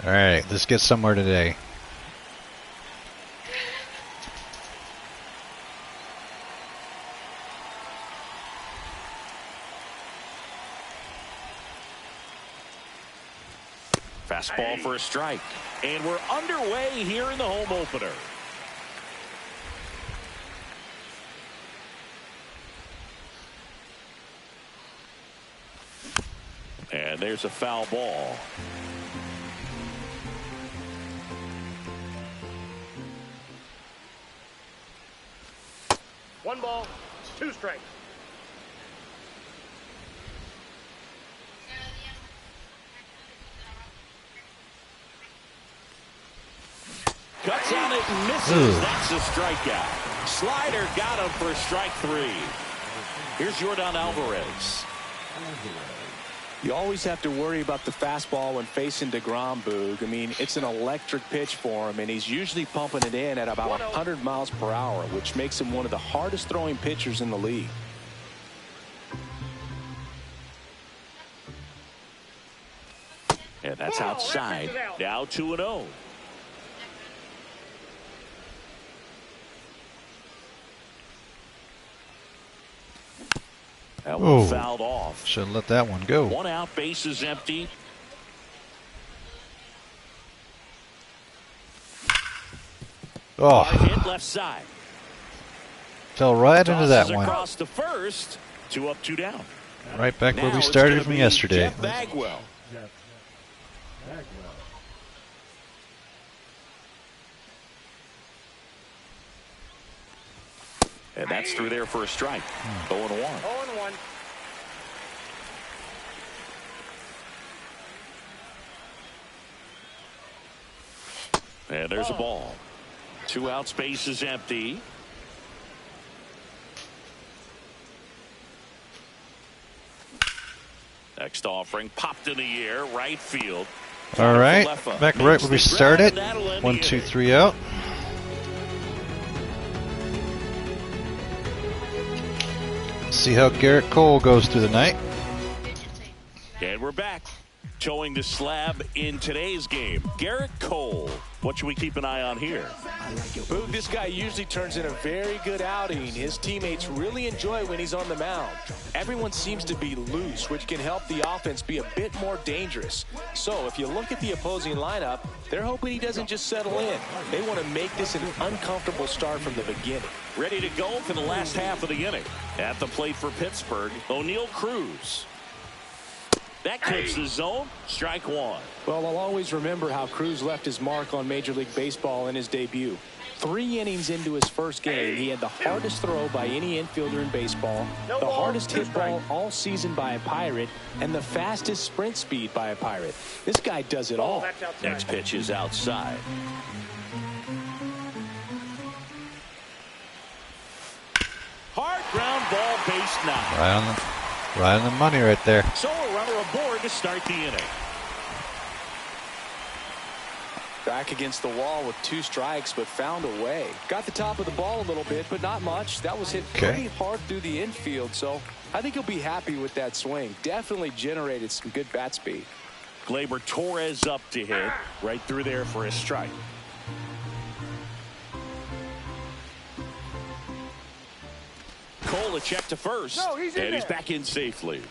All right, let's get somewhere today. Fastball for a strike. And we're underway here in the home opener. And there's a foul ball. One ball, 2 strikes. Cuts on it and misses. That's a strikeout. Slider got him for strike 3. Here's Yordan Alvarez. You always have to worry about the fastball when facing DeGrom, Boog. I mean, it's an electric pitch for him, and he's usually pumping it in at about 100 miles per hour, which makes him one of the hardest throwing pitchers in the league. And that's outside. Now 2-0. That one fouled off. Should have let that one go. 1 out, base is empty. Oh, Hit left side. Fell right into that one. Across the first. 2 up, 2 down. Right back where Now we started from it's gonna be yesterday. Jeff Bagwell. And that's through there for a strike. 0-1. 0-1. And there's a ball. 2 out, space is empty. Next offering popped in the air, right field. All right, back right where we started. 1, 2, 3 out. See how Garrett Cole goes through the night. And we're back. Towing the slab in today's game, Garrett Cole. What should we keep an eye on here? Boog, this guy usually turns in a very good outing. His teammates really enjoy when he's on the mound. Everyone seems to be loose, which can help the offense be a bit more dangerous. So if you look at the opposing lineup, they're hoping he doesn't just settle in. They want to make this an uncomfortable start from the beginning. Ready to go for the last half of the inning. At the plate for Pittsburgh, O'Neal Cruz. That clips the zone. Strike 1. Well, I'll always remember how Cruz left his mark on Major League Baseball in his debut. 3 innings into his first game, he had the hardest throw by any infielder in baseball, the hardest hit ball all season by a Pirate, and the fastest sprint speed by a Pirate. This guy does it all. Next pitch is outside. Hard ground ball, base 9. Right on the money right there. So a runner aboard to start the inning. Back against the wall with 2 strikes, but found a way. Got the top of the ball a little bit, but not much. That was hit pretty hard through the infield, so I think he'll be happy with that swing. Definitely generated some good bat speed. Gleyber Torres up to hit. Right through there for a strike. Cole a check to first. No, and he's back in safely.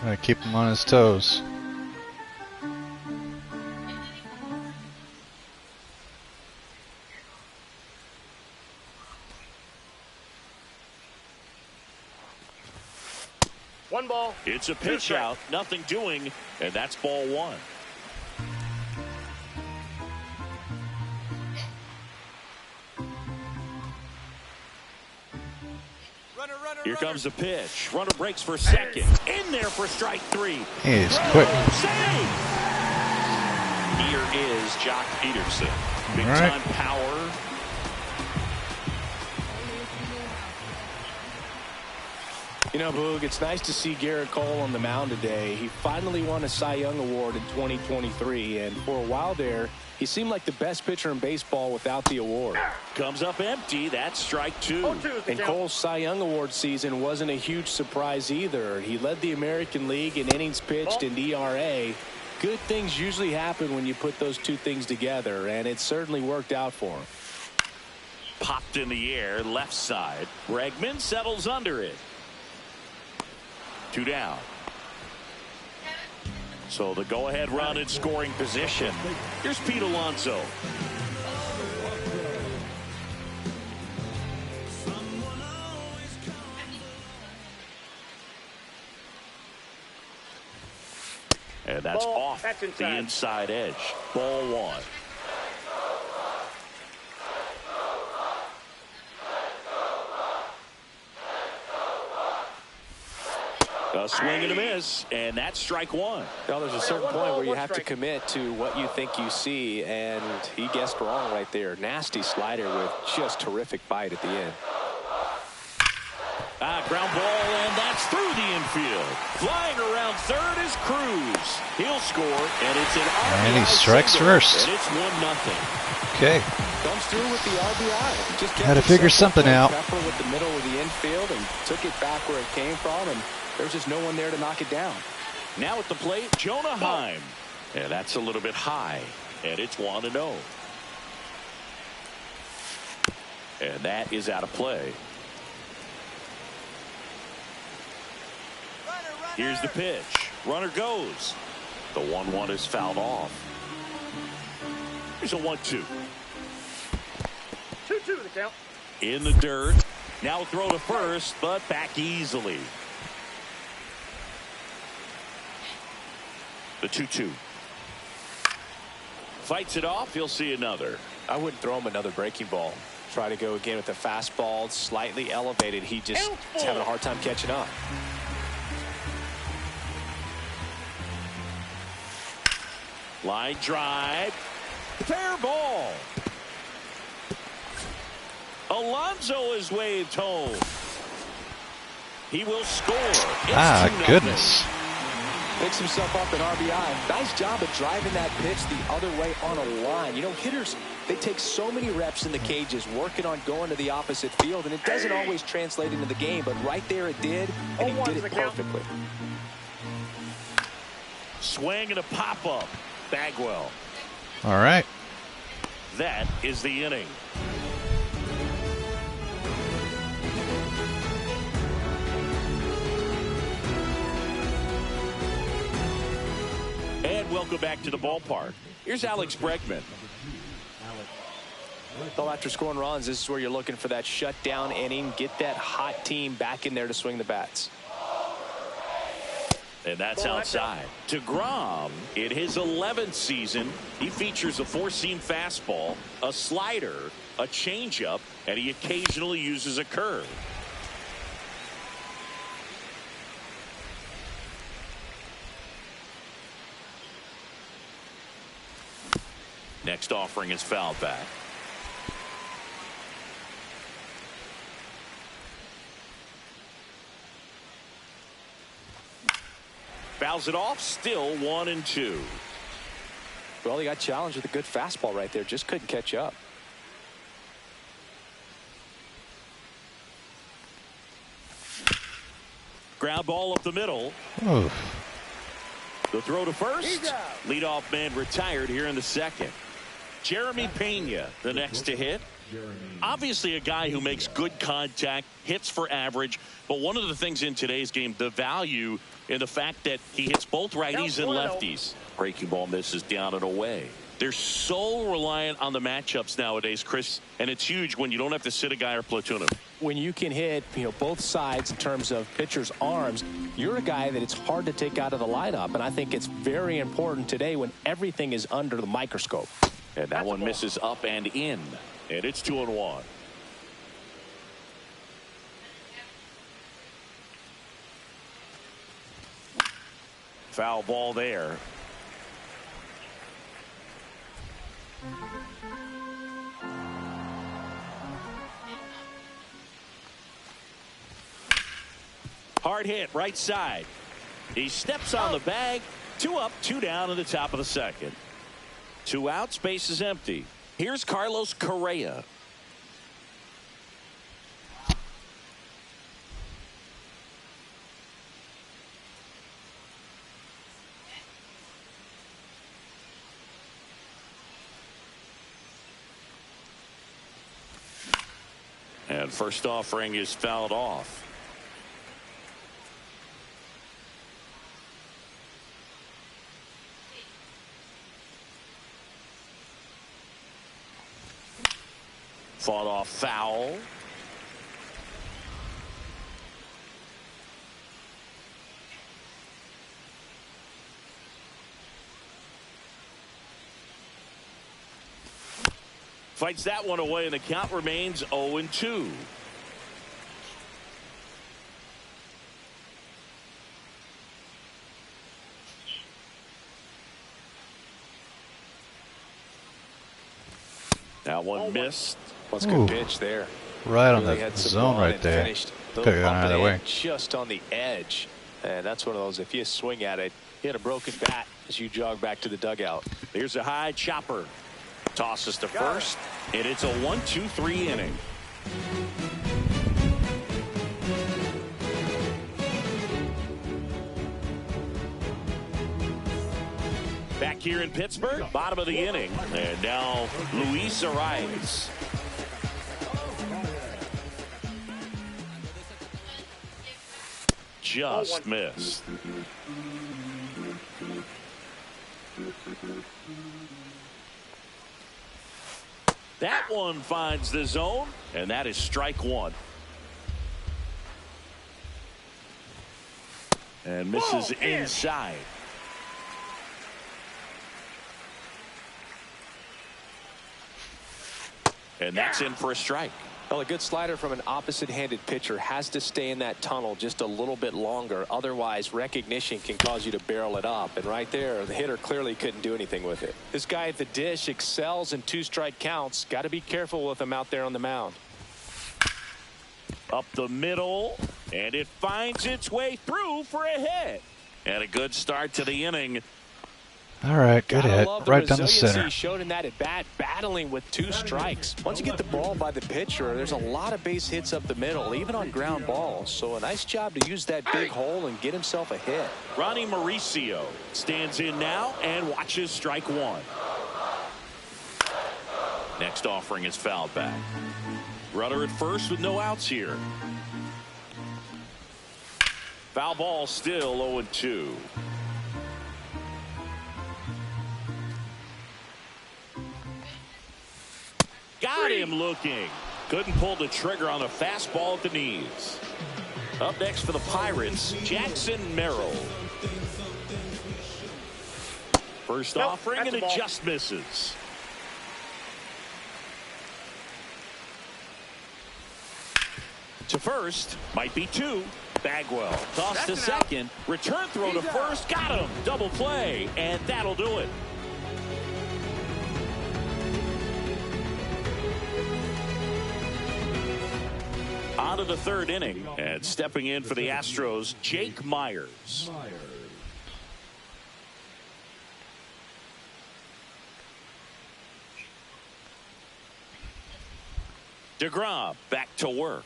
All right, keep him on his toes. One ball. It's a pitch out, nothing doing, and that's ball 1. Here comes the pitch. Runner breaks for second. In there for strike 3. He's quick. Save. Here is Jock Peterson. Big time power. You know, Boog, it's nice to see Garrett Cole on the mound today. He finally won a Cy Young Award in 2023, and for a while there, he seemed like the best pitcher in baseball without the award. Comes up empty. That's strike two. And Cole's Cy Young Award season wasn't a huge surprise either. He led the American League in innings pitched and ERA. Good things usually happen when you put those two things together, and it certainly worked out for him. Popped in the air, left side. Bregman settles under it. 2 down. So the go-ahead run in scoring position. Here's Pete Alonso. And that's off the inside edge. Ball 1. A swing and a miss, and that's strike 1. Well, there's a certain point where you have to commit to what you think you see, and he guessed wrong right there. Nasty slider with just terrific bite at the end. Ground ball, and that's through the infield. Flying around third is Cruz. He'll score, and it's an RBI. And he strikes first. And it's 1-0. Okay. Comes through with the RBI. Just had to figure something out. Pepper with the middle of the infield and took it back where it came from, and there's just no one there to knock it down. Now at the plate, Jonah Heim. And that's a little bit high, and it's 1-0. And that is out of play. Here's the pitch. Runner goes. The 1-1 is fouled off. Here's a 1-2. 2-2 the count. In the dirt. Now a throw to first, but back easily. The 2-2. Fights it off. He'll see another. I wouldn't throw him another breaking ball. Try to go again with the fastball, slightly elevated. He just is having a hard time catching up. Line drive. Fair ball. Alonso is waved home. He will score. It's 2-0. Goodness. Picks himself up an RBI. Nice job of driving that pitch the other way on a line. You know, hitters, they take so many reps in the cages working on going to the opposite field, and it doesn't always translate into the game, but right there it did, and he did it perfectly. Swing and a pop-up. Bagwell. All right. That is the inning. And welcome back to the ballpark. Here's Alex Bregman. Well, after scoring runs, this is where you're looking for that shutdown inning. Get that hot team back in there to swing the bats. And that's outside. DeGrom, in his 11th season, he features a four-seam fastball, a slider, a changeup, and he occasionally uses a curve. Next offering is fouled back. Fouls it off, still 1-2. Well, he got challenged with a good fastball right there. Just couldn't catch up. Ground ball up the middle. Oof. The throw to first. Leadoff man retired here in the second. Jeremy Pena, the next to hit. Obviously a guy who makes good contact, hits for average, but one of the things in today's game, the value in the fact that he hits both righties and lefties. Breaking ball misses down and away. They're so reliant on the matchups nowadays, Chris, and it's huge when you don't have to sit a guy or platoon him. When you can hit, both sides in terms of pitchers' arms, you're a guy that it's hard to take out of the lineup, and I think it's very important today when everything is under the microscope. And that one misses up and in, and it's 2-1. Foul ball there. Hard hit right side. He steps on the bag. 2 up, 2 down in the top of the second. 2 outs, base is empty. Here's Carlos Correa. And first offering is fouled off. Fought off foul. Fights that one away, and the count remains 0-2. That one missed. What's good pitch there? Right on the zone right there. Could have gone either way. Just on the edge. And that's one of those, if you swing at it, hit a broken bat as you jog back to the dugout. Here's a high chopper. Tosses to first, and it's a 1-2-3 inning. Back here in Pittsburgh, bottom of the inning, and now Luis Arias. Just missed. That one finds the zone, and that is strike 1. And misses inside. And that's in for a strike. Well, a good slider from an opposite-handed pitcher has to stay in that tunnel just a little bit longer. Otherwise, recognition can cause you to barrel it up. And right there, the hitter clearly couldn't do anything with it. This guy at the dish excels in 2-strike counts. Got to be careful with him out there on the mound. Up the middle, and it finds its way through for a hit. And a good start to the inning. All right, good hit. Right down the center. He showed in that at bat, battling with 2 strikes. Once you get the ball by the pitcher, there's a lot of base hits up the middle, even on ground balls. So a nice job to use that big hole and get himself a hit. Ronnie Mauricio stands in now and watches strike 1. Next offering is fouled back. Runner at first with no outs here. Foul ball, still 0-2. Got him looking. Couldn't pull the trigger on the fastball at the knees. Up next for the Pirates, Jackson Merrill. First offering, and it just misses. To first, might be 2. Bagwell toss to second. Return throw to first. Got him. Double play, and that'll do it. On to the 3rd inning, and stepping in for the Astros, Jake Myers. DeGrom back to work.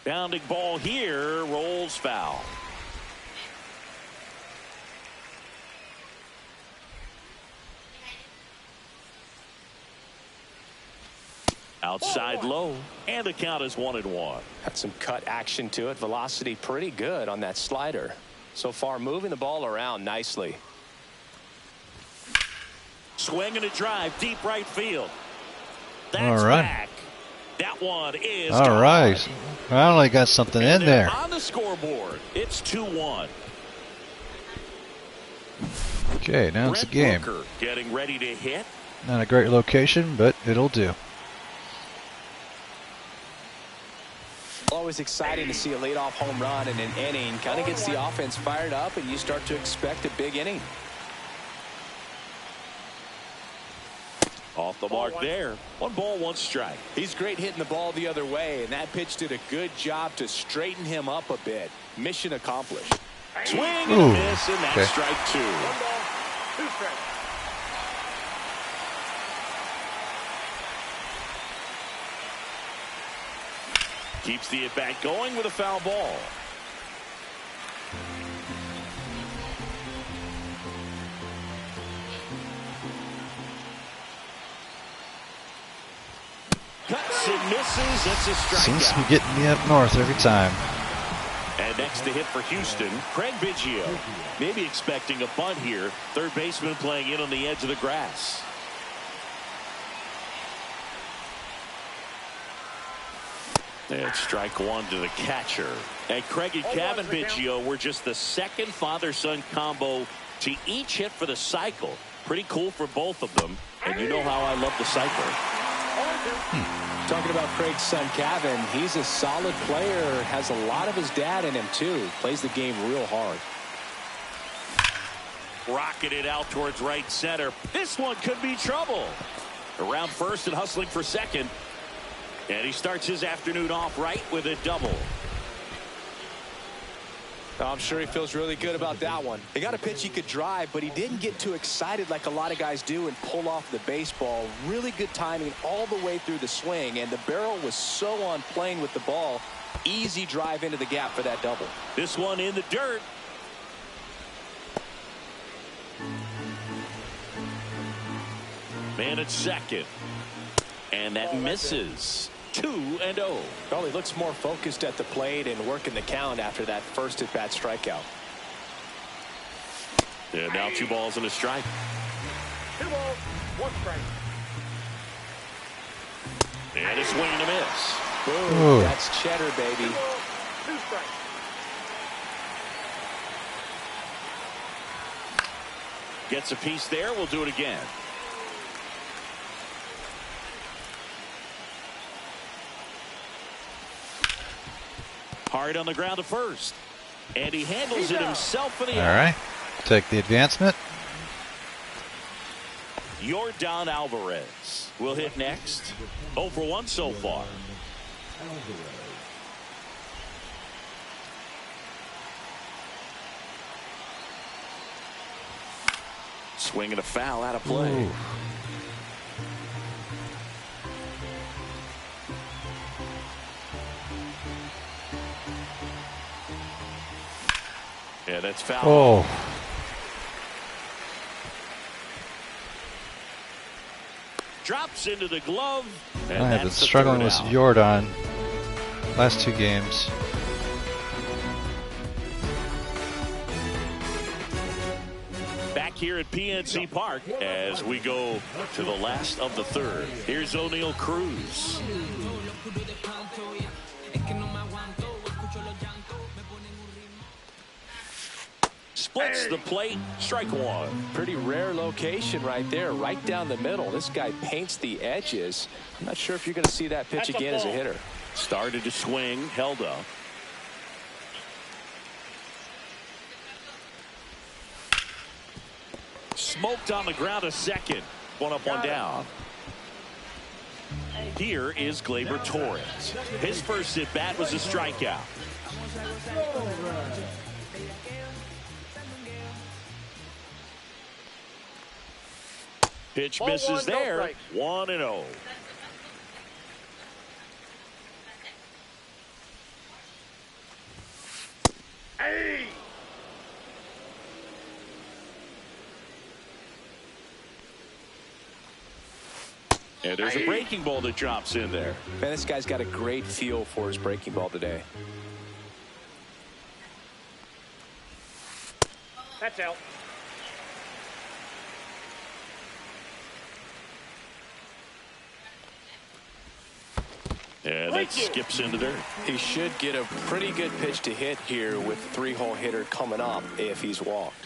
Bounding ball here, rolls foul. Outside low, and the count is 1-1. Got some cut action to it. Velocity pretty good on that slider. So far, moving the ball around nicely. Swing and a drive, deep right field. That's all right. Back. That one is all gone. Right. Finally got something in there. On the scoreboard, it's 2-1. Okay, now it's the game. Brooker getting ready to hit. Not a great location, but it'll do. Always exciting to see a leadoff home run in an inning. Kind of gets the offense fired up, and you start to expect a big inning. Off off the mark there. 1 ball, 1 strike. He's great hitting the ball the other way, and that pitch did a good job to straighten him up a bit. Mission accomplished. Swing and a miss, and that's strike 2. 1 ball, 2 strikes. Keeps the at-bat going with a foul ball. Cuts and misses. That's a strikeout. Seems to be getting me up north every time. And next to hit for Houston, Craig Biggio. Maybe expecting a bunt here. Third baseman playing in on the edge of the grass. And strike 1 to the catcher. And Craig and Kevin Biggio were just the second father-son combo to each hit for the cycle. Pretty cool for both of them. And you know how I love the cycle. Talking about Craig's son Kevin, he's a solid player, has a lot of his dad in him too, plays the game real hard. Rocketed out towards right center. This one could be trouble. Around first and hustling for second. And he starts his afternoon off right with a double. I'm sure he feels really good about that one. He got a pitch he could drive, but he didn't get too excited like a lot of guys do and pull off the baseball. Really good timing all the way through the swing, and the barrel was so on plane with the ball. Easy drive into the gap for that double. This one in the dirt. Man at second. And that misses. 2-0. Well, he looks more focused at the plate and working the count after that first at-bat strikeout. And now 2 balls and a strike. 2 balls, 1 strike. And a swing and a miss. Boom. That's cheddar, baby. 2 balls, 2 strikes. Gets a piece there. We'll do it again. Hard on the ground to first. And he handles it himself for the out. All right. Take the advancement. Yordan Alvarez will hit next. 0 for 1 so far. Swing and a foul out of play. Ooh. Yeah, that's foul. Oh. Drops into the glove. And I have been that's the struggling third with out. Yordan last 2 games. Back here at PNC Park as we go to the last of the third. Here's O'Neal Cruz. Splits the plate. Strike 1. Pretty rare location right there, right down the middle. This guy paints the edges. I'm not sure if you're going to see that pitch again as a hitter. Started to swing, held up. Smoked on the ground to second. 1 up, 1 down. Here is Gleyber Torres. His first at bat was a strikeout. Pitch misses there. 1-0. Hey! And there's a breaking ball that drops in there. Man, this guy's got a great feel for his breaking ball today. That's out. And it skips into dirt. He should get a pretty good pitch to hit here with 3-hole hitter coming up if he's walked.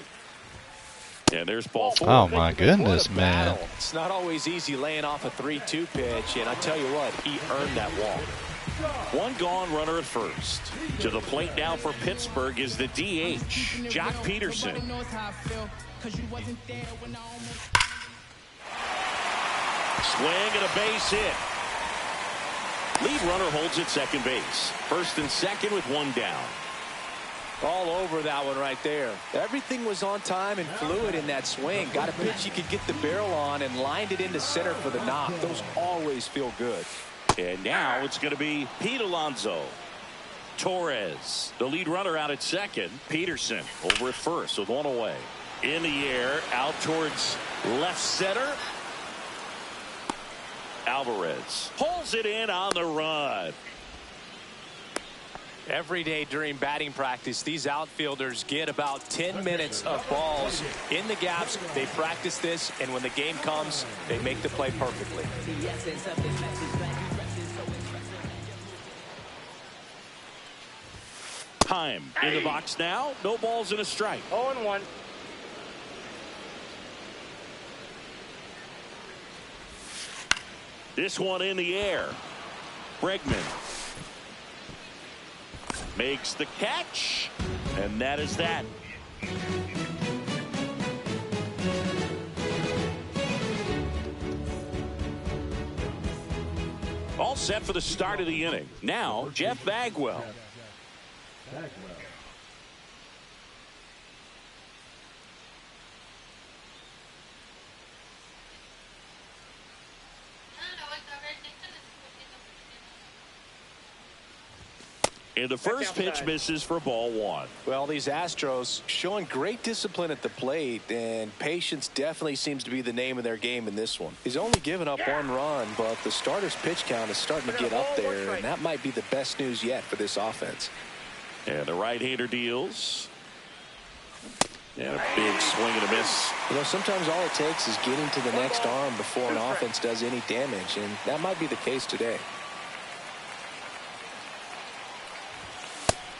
And there's ball 4. Oh my goodness, man. It's not always easy laying off a 3-2 pitch, and I tell you what, he earned that walk. 1 gone, runner at first. To the plate now for Pittsburgh is the DH, Jock Peterson. Swing and a base hit. Lead runner holds at second base. First and second with one down. All over that one right there. Everything was on time and fluid in that swing. Got a pitch you could get the barrel on and lined it into center for the knock. Those always feel good. And now it's going to be Pete Alonso. Torres, the lead runner, out at second. Peterson over at first with one away. In the air, out towards left center. Alvarez pulls it in on the run. Every day during batting practice, these outfielders get about 10 minutes of balls in the gaps. They practice this, and when the game comes, they make the play perfectly. Time in the box now. No balls and a strike. 0-1. This one in the air. Bregman makes the catch, and that is that. All set for the start of the inning. Now, Jeff Bagwell. And the first pitch misses for ball one. Well, these Astros showing great discipline at the plate, and patience definitely seems to be the name of their game in this one. He's only given up one run, but the starter's pitch count is starting to get up there, and that might be the best news yet for this offense. And the right-hander deals. And a big swing and a miss. You know, sometimes all it takes is getting to the next arm before an offense does any damage, and that might be the case today.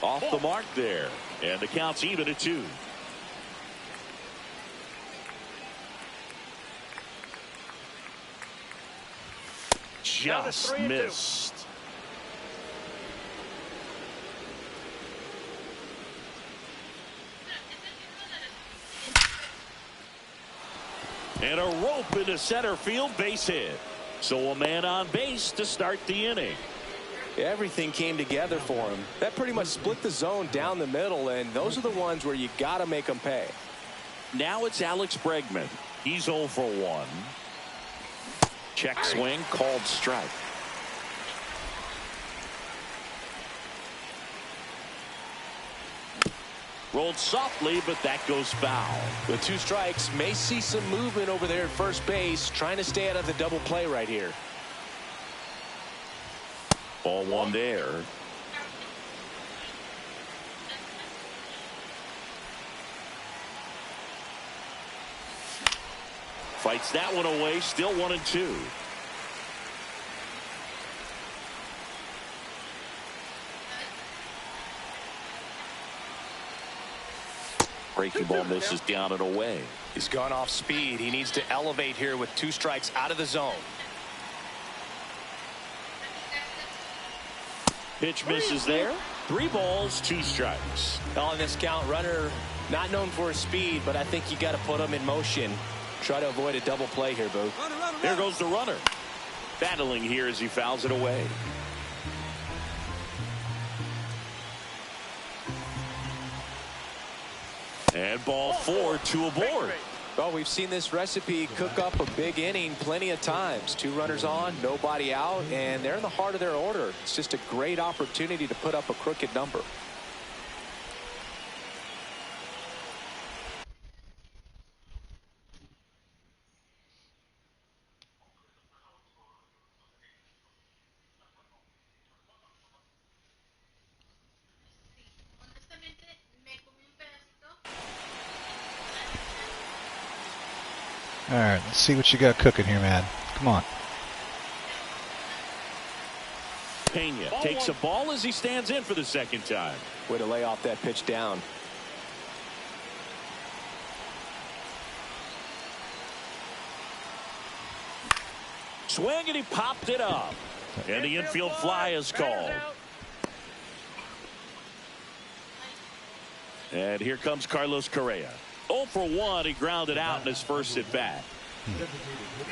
Off the mark there. And the count's even at 2. Just missed. And a rope into center field, base hit. So a man on base to start the inning. Everything came together for him. That pretty much split the zone down the middle, and those are the ones where you got to make them pay. Now it's Alex Bregman. He's 0 for 1. Check swing, called strike. Rolled softly, but that goes foul. With 2 strikes, may see some movement over there at first base, trying to stay out of the double play right here. Ball 1 there. Fights that one away, still 1-2. Breaking ball misses down and away. He's gone off speed. He needs to elevate here with 2 strikes out of the zone. Pitch misses there. 3 balls, 2 strikes. On this count, runner not known for his speed, but I think you got to put him in motion. Try to avoid a double play here, Booth. There goes the runner. Battling here as he fouls it away. And ball 4, 2 aboard. Well, we've seen this recipe cook up a big inning plenty of times. 2 runners on, nobody out, and they're in the heart of their order. It's just a great opportunity to put up a crooked number. All right, let's see what you got cooking here, man. Come on. Pena takes a ball as he stands in for the second time. Way to lay off that pitch down. Swing, and he popped it up. And the infield fly is called. And here comes Carlos Correa. 0 for 1. He grounded out in his first at bat.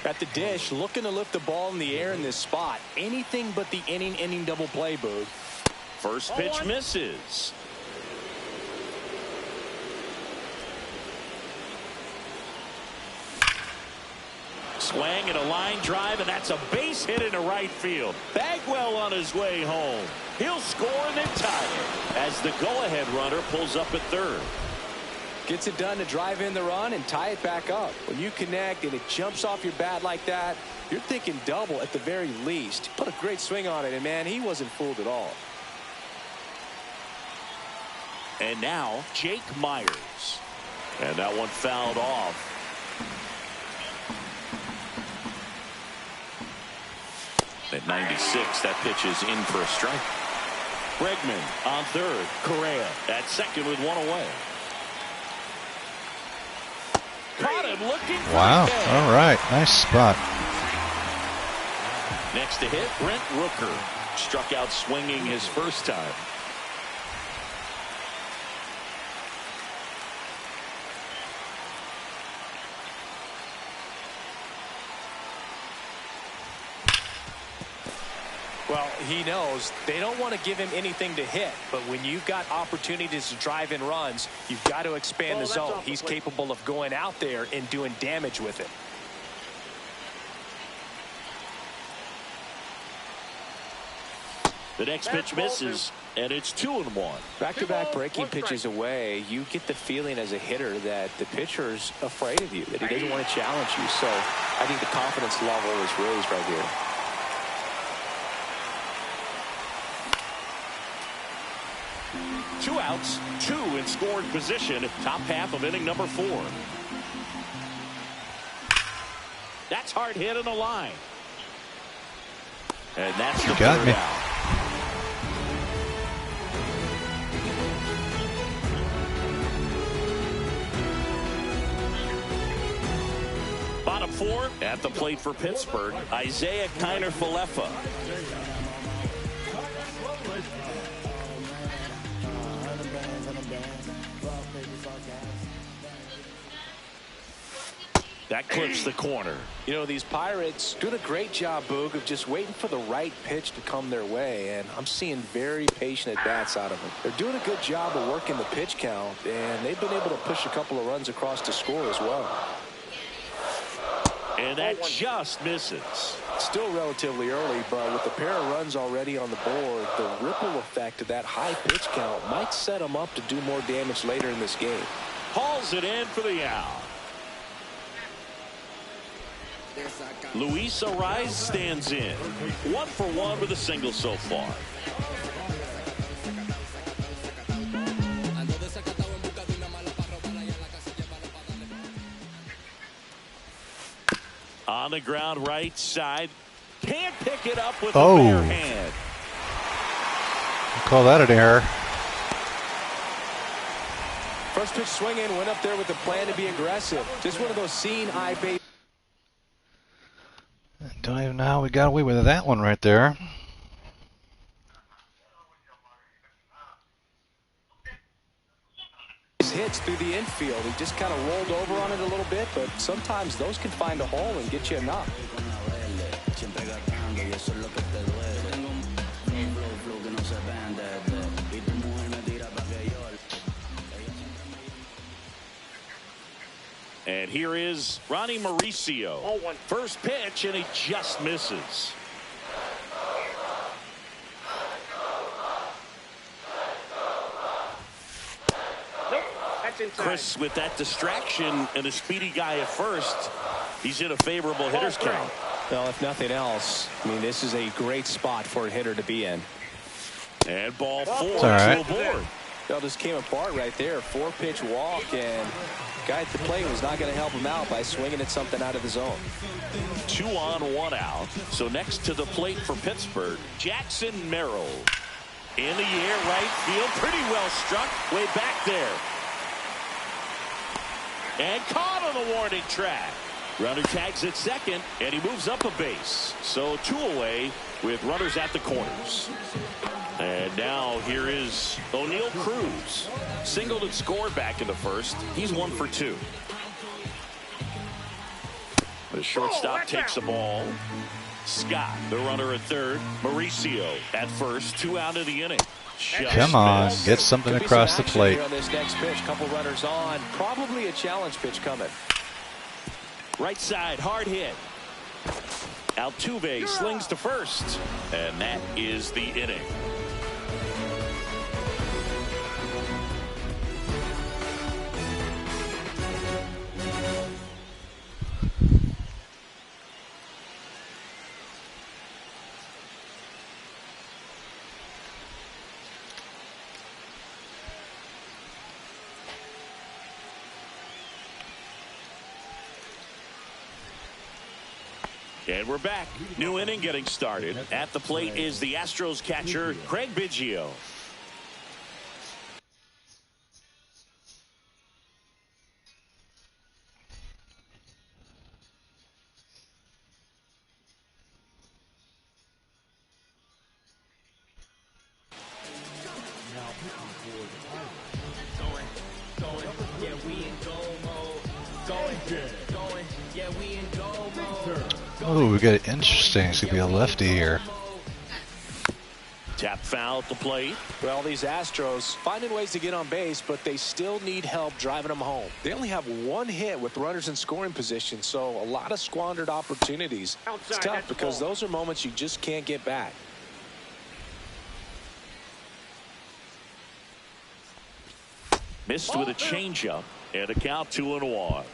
At the dish, looking to lift the ball in the air in this spot. Anything but the inning double play, Boog. First pitch misses. Swing and a line drive, and that's a base hit into right field. Bagwell on his way home. He'll score and then tie it as the go-ahead runner pulls up at third. Gets it done to drive in the run and tie it back up. When you connect and it jumps off your bat like that, you're thinking double at the very least. Put a great swing on it, and man, he wasn't fooled at all. And now Jake Myers. And that one fouled off. At 96, that pitch is in for a strike. Bregman on third. Correa at second with one away. Caught him looking for Wow. the catch. All right. Nice spot. Next to hit, Brent Rooker. Struck out swinging his first time. Well, he knows they don't want to give him anything to hit, but when you've got opportunities to drive in runs, you've got to expand the zone. He's capable of going out there and doing damage with it. The next pitch misses, and it's 2-1. Back-to-back breaking pitches away, you get the feeling as a hitter that the pitcher's afraid of you, that he doesn't want to challenge you. So I think the confidence level is raised right here. Two outs, two in scoring position, top half of inning number 4. That's hard hit on the line. And that's the got third me. out. Bottom 4 at the plate for Pittsburgh, Isaiah Kiner-Falefa. That clips the corner. You know, these Pirates doing a great job, Boog, of just waiting for the right pitch to come their way, and I'm seeing very patient at-bats out of them. They're doing a good job of working the pitch count, and they've been able to push a couple of runs across to score as well. And that just misses. Still relatively early, but with a pair of runs already on the board, the ripple effect of that high pitch count might set them up to do more damage later in this game. Hauls it in for the out. Luis Ariz stands in. 1 for 1 with a single so far. On the ground right side. Can't pick it up with a bare hand. Call that an error. First pitch swinging, went up there with the plan to be aggressive. Just one of those seeing eye base. Don't even know how we got away with that one right there. Hits through the infield. He just kind of rolled over on it a little bit, but sometimes those can find a hole and get you a knock. And here is Ronnie Mauricio. First pitch, and he just misses. Chris, with that distraction and a speedy guy at first, he's in a favorable hitter's count. Well, if nothing else, I mean, this is a great spot for a hitter to be in. And ball 4 all right. to the board. Well, just came apart right there. 4-pitch walk, and guy at the plate was not going to help him out by swinging at something out of the zone. 2 on, 1 out. So next to the plate for Pittsburgh, Jackson Merrill. In the air, right field, pretty well struck, way back there. And caught on the warning track. Runner tags at second, and he moves up a base. So 2 away with runners at the corners. And now here is O'Neal Cruz. Singled and scored back in the first. He's 1 for 2. The shortstop takes the ball. Scott, the runner at third. Mauricio at first. 2 out of the inning. Come on, get something across the plate. On this next pitch, couple runners on. Probably a challenge pitch coming. Right side, hard hit. Altuve slings to first. And that is the inning. And we're back. New inning getting started. At the plate is the Astros catcher, Craig Biggio. Oh, we got it interesting. It's going to be a lefty here. Tap foul at the plate. Well, these Astros finding ways to get on base, but they still need help driving them home. They only have 1 hit with runners in scoring position, so a lot of squandered opportunities. It's tough because those are moments you just can't get back. Missed with a changeup and a count 2-1.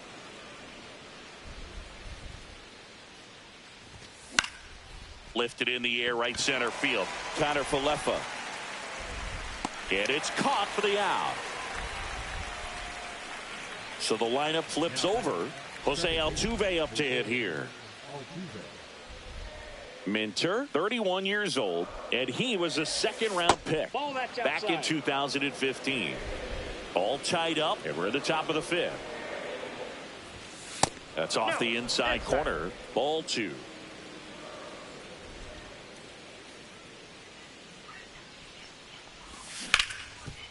Lifted in the air, right center field. Connor Falefa. And it's caught for the out. So the lineup flips over. Jose Altuve up to hit here. Minter, 31 years old, and he was a second-round pick back in 2015. All tied up, and we're at the top of the 5th. That's off the inside corner. Ball 2.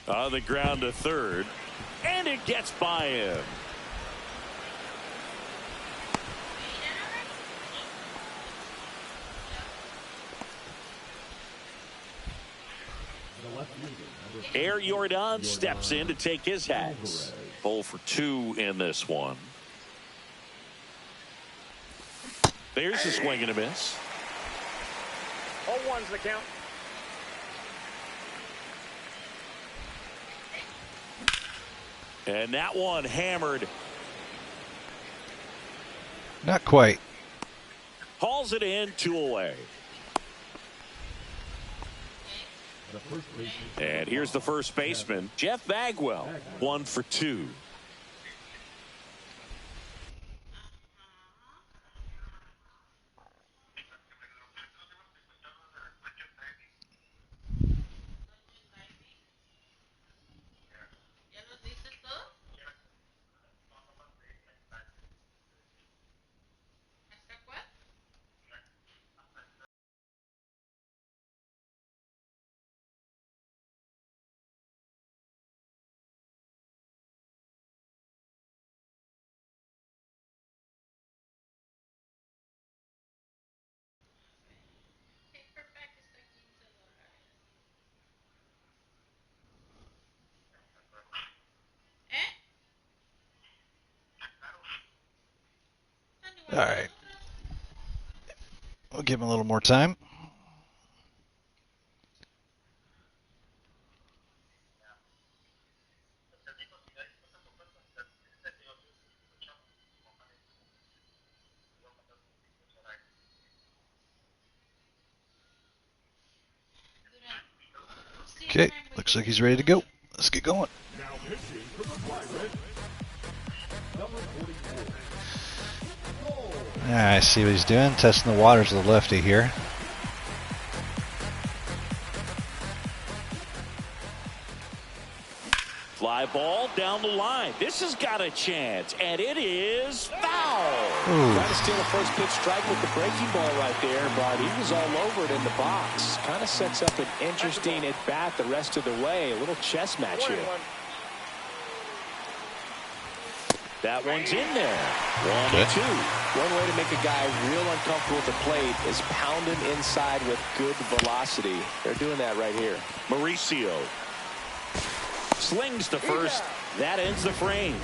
On the ground to third, and it gets by him. Air Jordan steps in to take his hats. 0 for 2 in this one. There's a swing and a miss. 0-1's the count. And that one hammered. Not quite. Hauls it in, 2 away. And here's the first baseman, Jeff Bagwell, 1 for 2. All right. We'll give him a little more time. Okay, looks like he's ready to go. Let's get going. I see what he's doing, testing the waters of the lefty here. Fly ball down the line. This has got a chance, and it is foul. Trying to steal a first pitch strike with the breaking ball right there, but he was all over it in the box. Kind of sets up an interesting at bat the rest of the way. A little chess match here. That one's in there. 1-2. One way to make a guy real uncomfortable at the plate is pound him inside with good velocity. They're doing that right here. Mauricio slings to first. That ends the frame.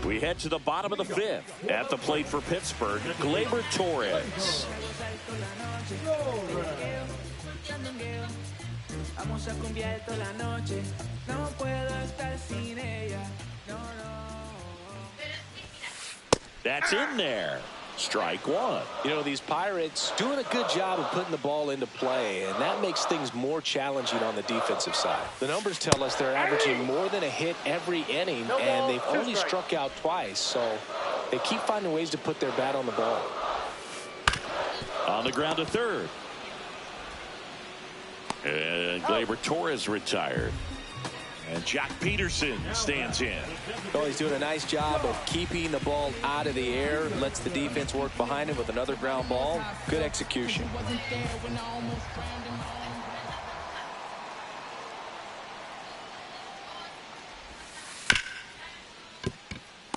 We head to the bottom of the fifth. At the plate for Pittsburgh, Gleyber Torres. That's in there. Strike one. You know, these Pirates doing a good job of putting the ball into play, and that makes things more challenging on the defensive side. The numbers tell us they're averaging more than a hit every inning, and they've only struck out twice, so they keep finding ways to put their bat on the ball. On the ground to third. And Gleyber Torres retired. And Jack Peterson stands in. Well, he's doing a nice job of keeping the ball out of the air. Lets the defense work behind him with another ground ball. Good execution.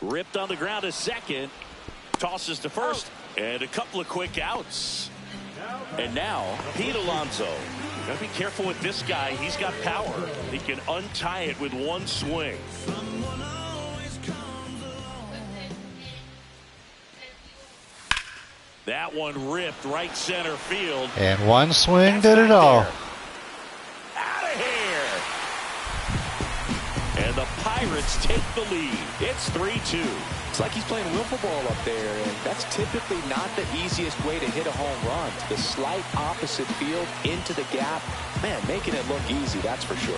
Ripped on the ground to second. Tosses to first. And a couple of quick outs. And now, Pete Alonso. Gotta be careful with this guy. He's got power. He can untie it with one swing. That one ripped right center field. And one swing did it all. Out of here. And the Pirates take the lead. It's 3-2. It's like he's playing wiffle ball up there, and that's typically not the easiest way to hit a home run. The slight opposite field into the gap. Man, making it look easy, that's for sure.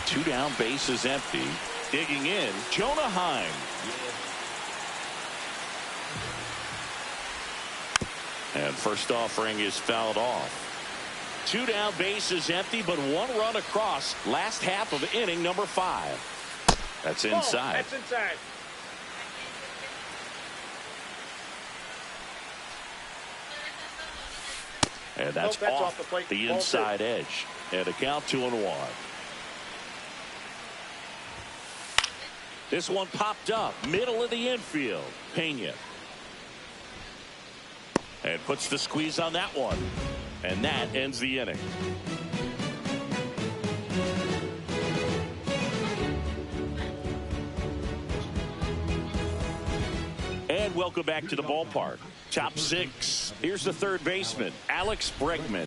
Two down, bases empty. Digging in, Jonah Heim. And first offering is fouled off. Two down, bases empty, but one run across. Last half of inning number 5. That's inside. That's inside. And that's off the plate. The inside edge. And a count 2-1. This one popped up. Middle of the infield. Pena. And puts the squeeze on that one. And that ends the inning. And welcome back to the ballpark. Top 6. Here's the third baseman, Alex Bregman.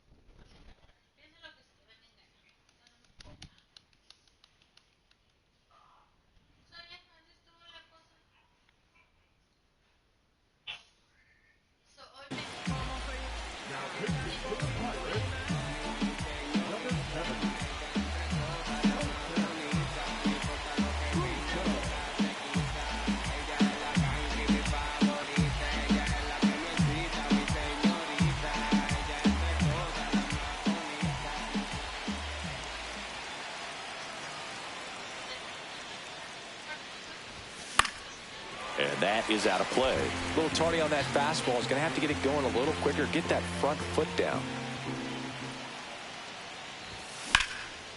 And that is out of play. A little tardy on that fastball. Is going to have to get it going a little quicker. Get that front foot down.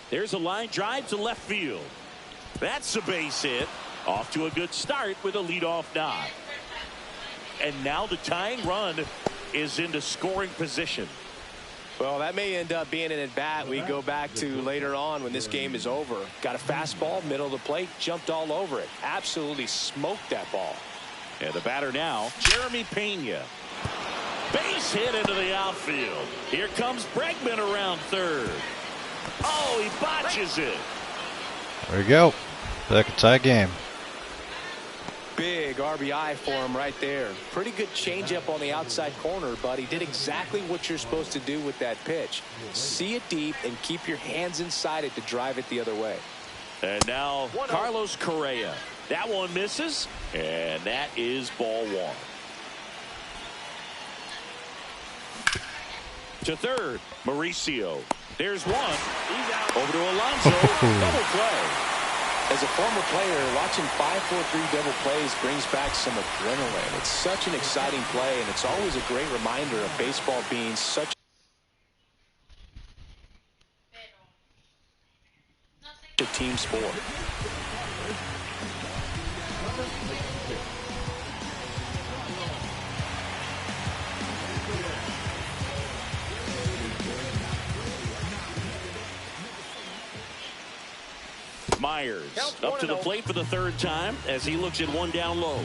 There's a line drive to left field. That's a base hit. Off to a good start with a leadoff nod. And now the tying run is into scoring position. Well, that may end up being an at-bat we go back to later on when this game is over. Got a fastball, middle of the plate, jumped all over it. Absolutely smoked that ball. And the batter now, Jeremy Pena. Base hit into the outfield. Here comes Bregman around third. Oh, he botches it. There you go. Second tie game. Big RBI for him right there. Pretty good changeup on the outside corner, but he did exactly what you're supposed to do with that pitch. See it deep and keep your hands inside it to drive it the other way. And now Carlos Correa. That one misses, and that is ball one. To third, Mauricio. There's one. Over to Alonso. Double play. As a former player, watching 5-4-3 double plays brings back some adrenaline. It's such an exciting play, and it's always a great reminder of baseball being such a team sport. Myers up to the plate for the third time as he looks at one down low.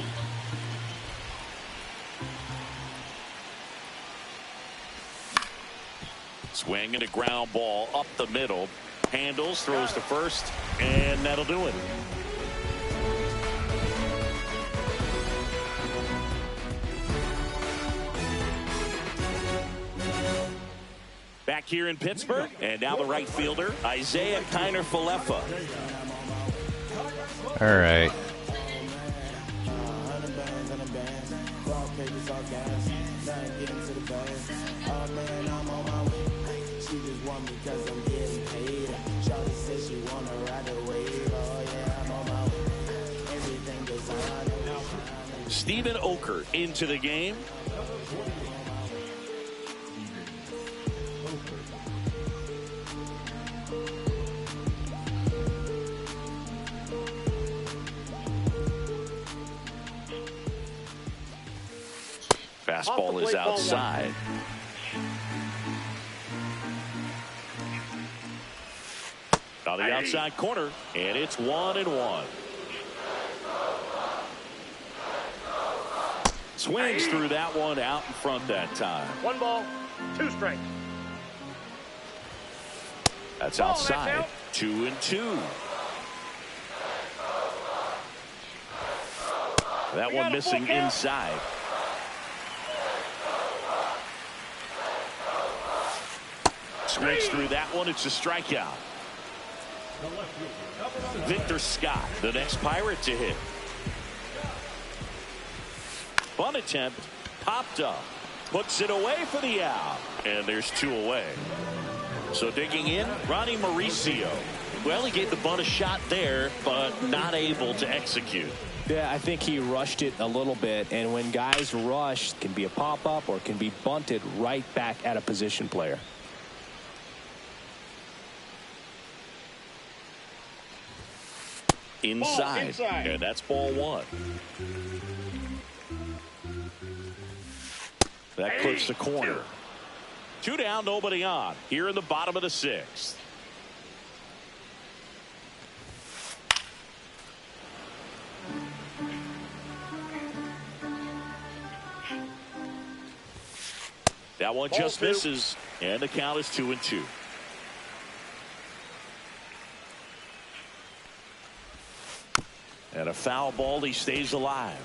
Swing and a ground ball up the middle. Handles, throws to first, and that'll do it. Back here in Pittsburgh, and now the right fielder, Isaiah Kiner-Falefa. All right. Steven Oker into the game. Fastball is outside. On the outside corner, and it's 1-1. Swings through that one out in front that time. 1 ball, 2 strikes. That's outside. 2-2. That one missing inside. Swings through that one. It's a strikeout. Victor Scott, the next Pirate to hit. Bunt attempt, popped up, puts it away for the out, and there's 2 away. So digging in, Ronnie Mauricio. Well, he gave the bunt a shot there, but not able to execute. Yeah, I think he rushed it a little bit, and when guys rush, it can be a pop-up or it can be bunted right back at a position player. Inside. And that's ball 1. That clips the corner. 2 down, nobody on. Here in the bottom of the 6th. That one just misses, and the count is 2-2. And a foul ball, he stays alive.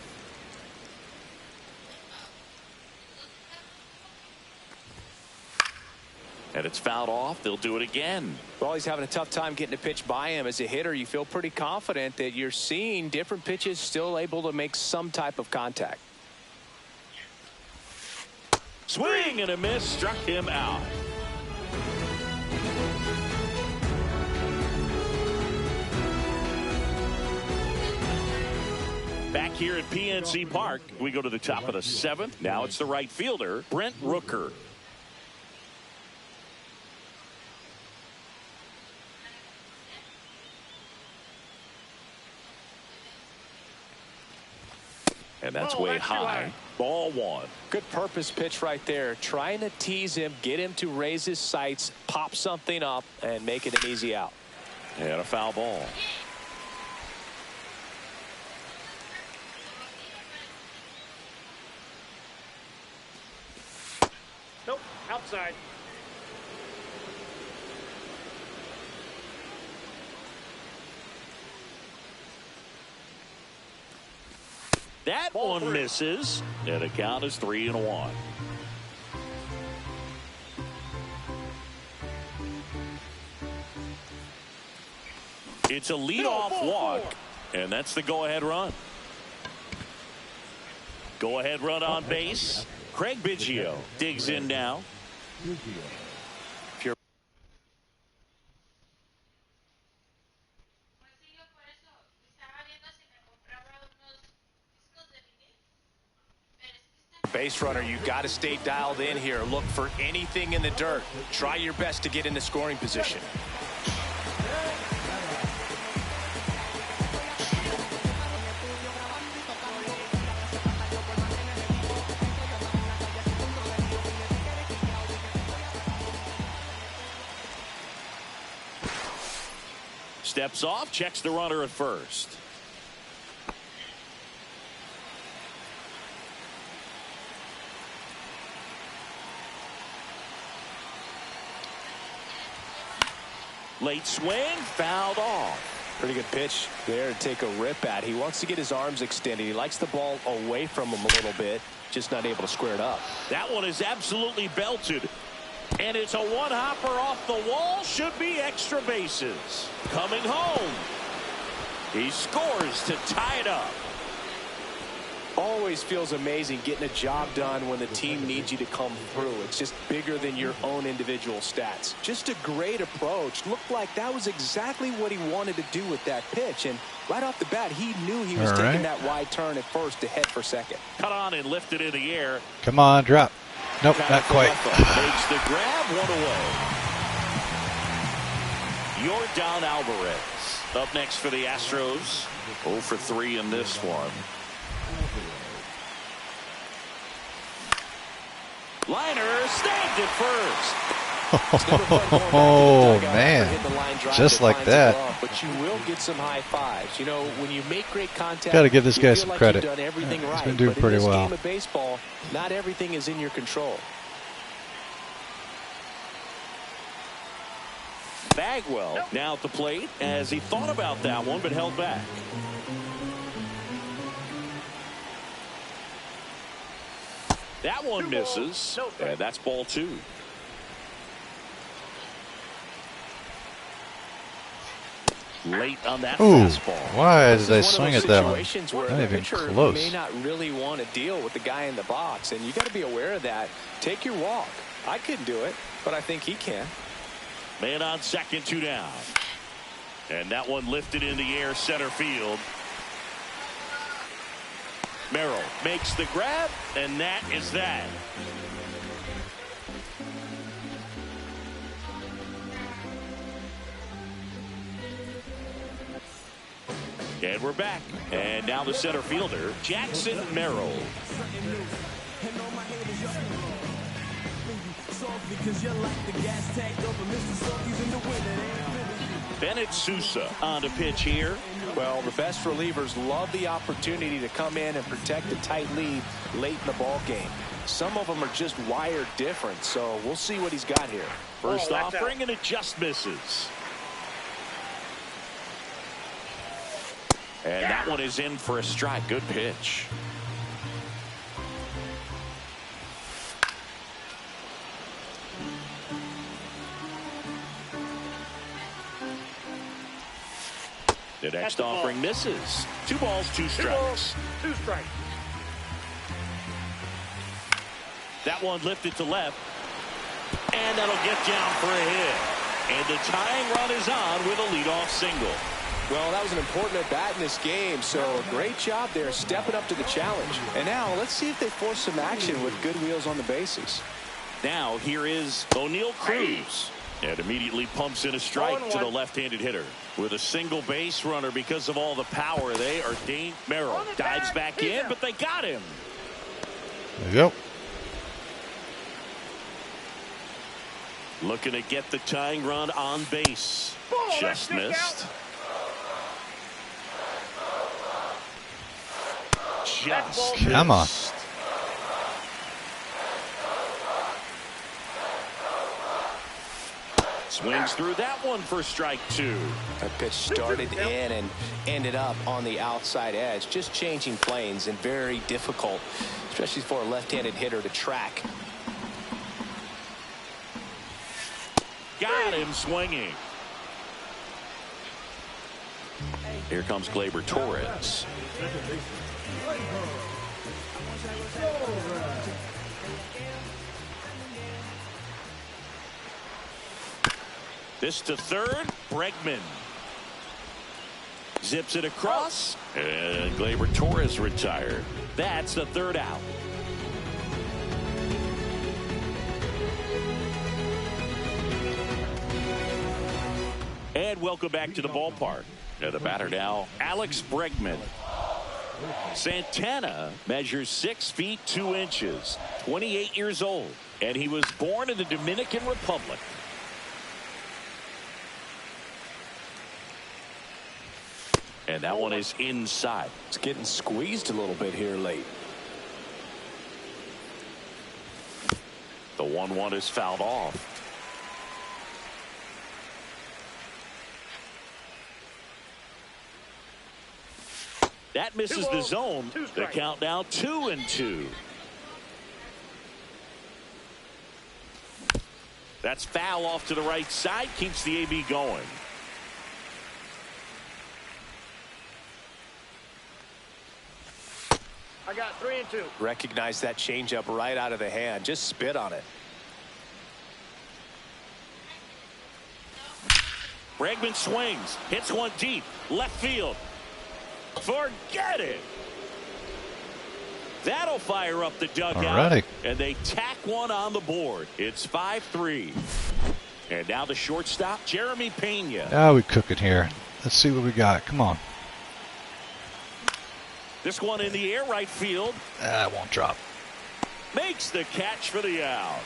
And it's fouled off. They'll do it again. Well, he's having a tough time getting a pitch by him. As a hitter, you feel pretty confident that you're seeing different pitches still able to make some type of contact. Swing and a miss, struck him out. Back here at PNC Park, we go to the top of the 7th. Now it's the right fielder, Brent Rooker. And that's way high. Ball 1. Good purpose pitch right there. Trying to tease him, get him to raise his sights, pop something up, and make it an easy out. And a foul ball. Nope, outside. That one misses, and the count is 3-1. It's a leadoff walk, and that's the go-ahead run. Go-ahead run on base. Craig Biggio digs in now. Base runner, you got to stay dialed in here. Look for anything in the dirt. Try your best to get into scoring position. Steps off, checks the runner at first. Late swing, fouled off. Pretty good pitch there to take a rip at. He wants to get his arms extended. He likes the ball away from him a little bit, just not able to square it up. That one is absolutely belted. And it's a one-hopper off the wall. Should be extra bases. Coming home. He scores to tie it up. Always feels amazing getting a job done when the team needs you to come through. It's just bigger than your own individual stats. Just a great approach. Looked like that was exactly what he wanted to do with that pitch. And right off the bat, he knew he was taking that wide turn at first to head for second. Cut on and lifted in the air. Come on, drop. Nope, not quite. Makes the grab, one away. Yordan Alvarez up next for the Astros. 0 for 3 in this one. Liner snagged it first. Oh, man. Just like that. But you will get some high fives. You know, when you make great contact, got to give this guy some credit. He's been doing pretty well. In this game of baseball, not everything is in your control. Bagwell now at the plate as he thought about that one but held back. That one misses, and that's ball 2. Late on that fastball. Why did they swing at that one? Not even close. May not really want to deal with the guy in the box, and you got to be aware of that. Take your walk. I couldn't do it, but I think he can. Man on second, 2 down. And that one lifted in the air, center field. Merrill makes the grab, and that is that. And we're back. And now the center fielder, Jackson Merrill. Bennett Sousa on to pitch here. Well, the best relievers love the opportunity to come in and protect a tight lead late in the ball game. Some of them are just wired different, so we'll see what he's got here. First offering, and it just misses. And that one is in for a strike. Good pitch. The next offering misses. 2 balls, 2 strikes. 2 strikes. That one lifted to left. And that'll get down for a hit. And the tying run is on with a leadoff single. Well, that was an important at-bat in this game, so great job there stepping up to the challenge. And now let's see if they force some action with good wheels on the bases. Now here is O'Neal Cruz. And immediately pumps in a strike to the left-handed hitter. With a single base runner because of all the power, they are Merrill dives back in, but they got him. There you go. Looking to get the tying run on base. Just missed. Just come on. Swings through that one for strike 2. That pitch started in and ended up on the outside edge, just changing planes, and very difficult, especially for a left-handed hitter to track. Got him swinging. Here comes Gleyber Torres. This to third, Bregman. Zips it across, and Gleyber Torres retired. That's the 3rd out. And welcome back to the ballpark. Now the batter now, Alex Bregman. Santana measures 6 feet 2 inches, 28 years old, and he was born in the Dominican Republic. And that one is inside. It's getting squeezed a little bit here late. The 1-1 is fouled off. That misses the zone. The count now 2-2. That's foul off to the right side. Keeps the AB going. I got 3-2. Recognize that changeup right out of the hand. Just spit on it. Bregman swings. Hits one deep. Left field. Forget it. That'll fire up the dugout. Alrighty. And they tack one on the board. It's 5-3. And now the shortstop, Jeremy Pena. Now we cook it here. Let's see what we got. Come on. This one in the air, right field. That won't drop. Makes the catch for the out.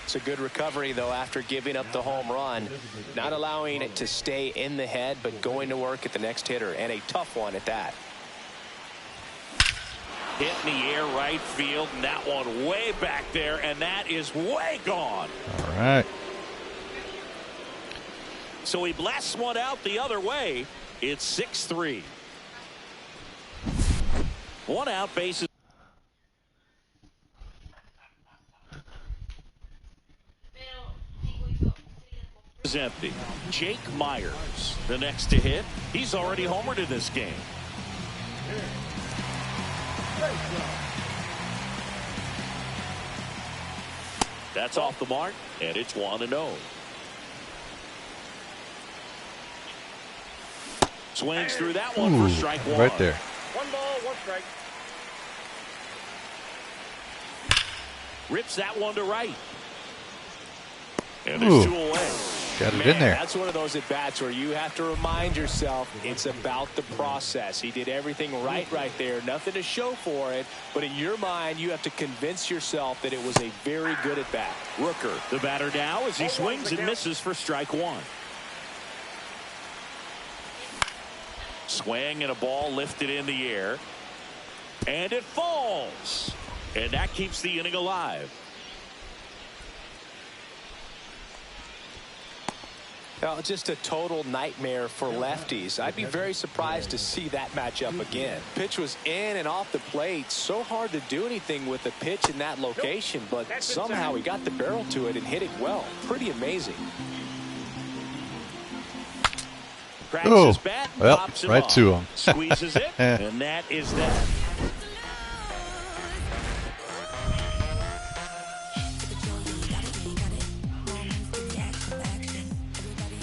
It's a good recovery, though, after giving up the home run. Not allowing it to stay in the head, but going to work at the next hitter, and a tough one at that. Hit in the air, right field, and that one way back there, and that is way gone. All right. So he blasts one out the other way. It's 6-3. One out, bases empty. Jake Myers, the next to hit. He's already homered in this game. That's off the mark, and it's 1-0. Swings through that one for strike one. Right there. 1 ball, 1 strike. Rips that one to right. And there's 2 away. Got it in there. That's one of those at-bats where you have to remind yourself it's about the process. He did everything right there. Nothing to show for it. But in your mind, you have to convince yourself that it was a very good at-bat. Rooker, the batter now, as he swings and misses for strike one. Swing and a ball lifted in the air. And it falls. And that keeps the inning alive. Well, just a total nightmare for lefties. I'd be very surprised to see that matchup again. Pitch was in and off the plate. So hard to do anything with the pitch in that location, but somehow he got the barrel to it and hit it well. Pretty amazing. Cracks his bat, well, pops him right off. to him. Squeezes it, and that is that.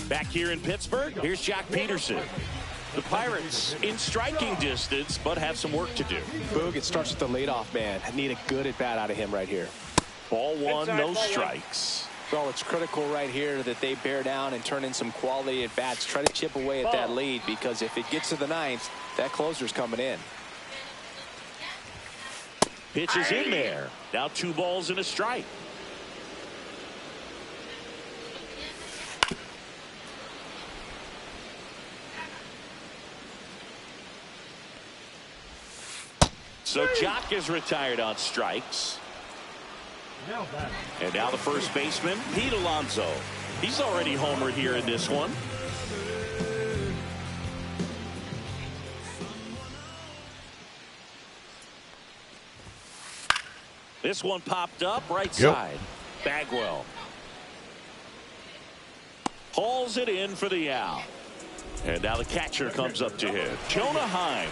Back here in Pittsburgh, here's Jock Peterson. The Pirates in striking distance, but have some work to do. Boog, it starts with the leadoff man. I need a good at-bat out of him right here. Ball one, no strikes. Well, it's critical right here that they bear down and turn in some quality at-bats. Try to chip away at that lead, because if it gets to the ninth, that closer's coming in. Pitch is in there. Now 2 balls and a strike. So Jock is retired on strikes. And now the first baseman, Pete Alonso. He's already homered here in this one. This one popped up right side. Bagwell hauls it in for the out. And now the catcher comes up to hit. Jonah Heim.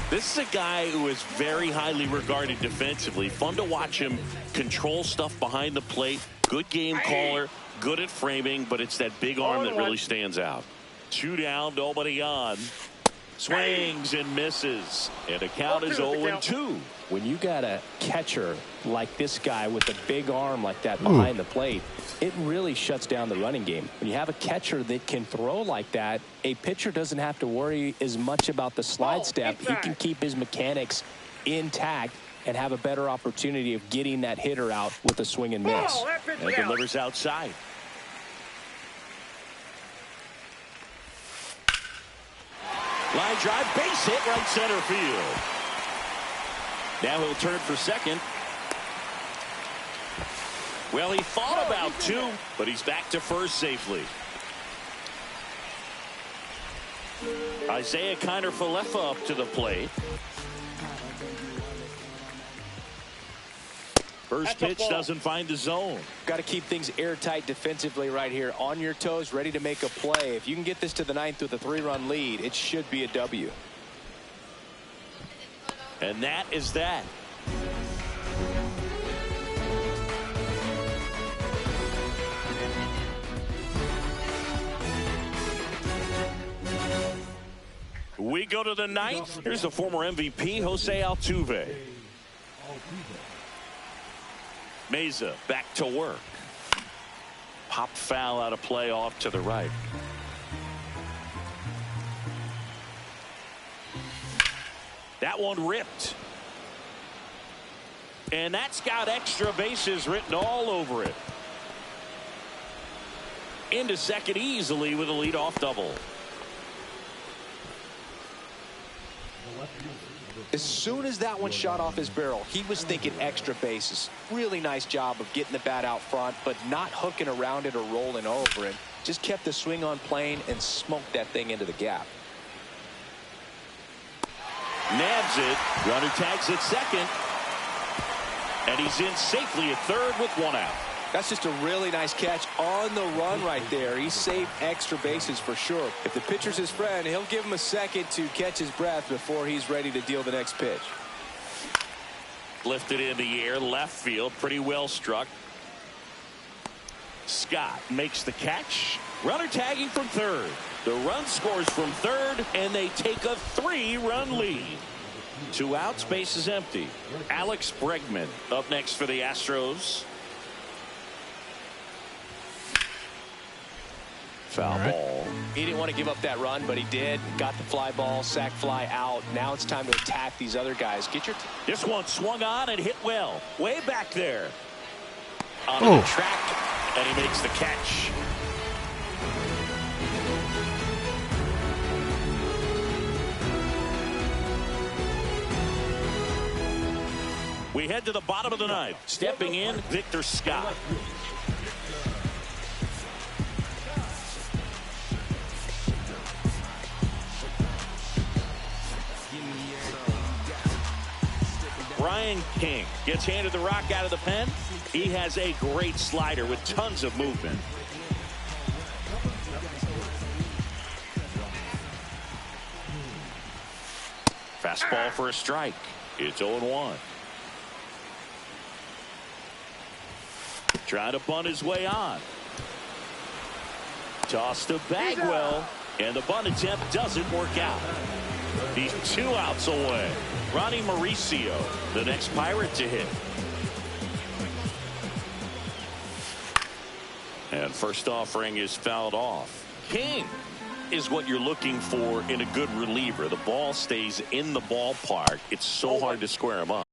This is a guy who is very highly regarded defensively. Fun to watch him control stuff behind the plate. Good game caller. Good at framing. But it's that big arm that really stands out. 2 down, nobody on. Swings and misses. And the count is 0-2. When you got a catcher like this guy with a big arm like that behind the plate, it really shuts down the running game. When you have a catcher that can throw like that, a pitcher doesn't have to worry as much about the slide step. He can keep his mechanics intact and have a better opportunity of getting that hitter out with a swing and miss. And delivers outside. Line drive, base hit, right center field. Now he'll turn for second. Well, he thought about two, but he's back to first safely. Isaiah Kiner-Falefa up to the plate. First pitch doesn't find the zone. Got to keep things airtight defensively right here. On your toes, ready to make a play. If you can get this to the ninth with a 3-run lead, it should be a W. And that is that. We go to the ninth. Here's the former MVP, Jose Altuve. Meza back to work. Popped foul out of play off to the right. That one ripped. And that's got extra bases written all over it. Into second easily with a leadoff double. As soon as that one shot off his barrel, he was thinking extra bases. Really nice job of getting the bat out front, but not hooking around it or rolling over it. Just kept the swing on plane and smoked that thing into the gap. Nabs it. Runner tags at second. And he's in safely at third with one out. That's just a really nice catch on the run right there. He saved extra bases for sure. If the pitcher's his friend, he'll give him a second to catch his breath before he's ready to deal the next pitch. Lifted in the air, left field, pretty well struck. Scott makes the catch. Runner tagging from third. The run scores from third, and they take a 3-run lead. 2 outs, base is empty. Alex Bregman up next for the Astros. Foul ball. He didn't want to give up that run, but he did. Got the fly ball, sac fly out. Now it's time to attack these other guys. This one swung on and hit well. Way back there. On the track, and he makes the catch. We head to the bottom of the ninth. Stepping in, Victor Scott. Brian King gets handed the rock out of the pen. He has a great slider with tons of movement. Fastball for a strike. It's 0-1. Trying to bunt his way on. Toss to Bagwell, and the bunt attempt doesn't work out. He's 2 outs away. Ronnie Mauricio, the next Pirate to hit. And first offering is fouled off. King is what you're looking for in a good reliever. The ball stays in the ballpark. It's so hard to square him up.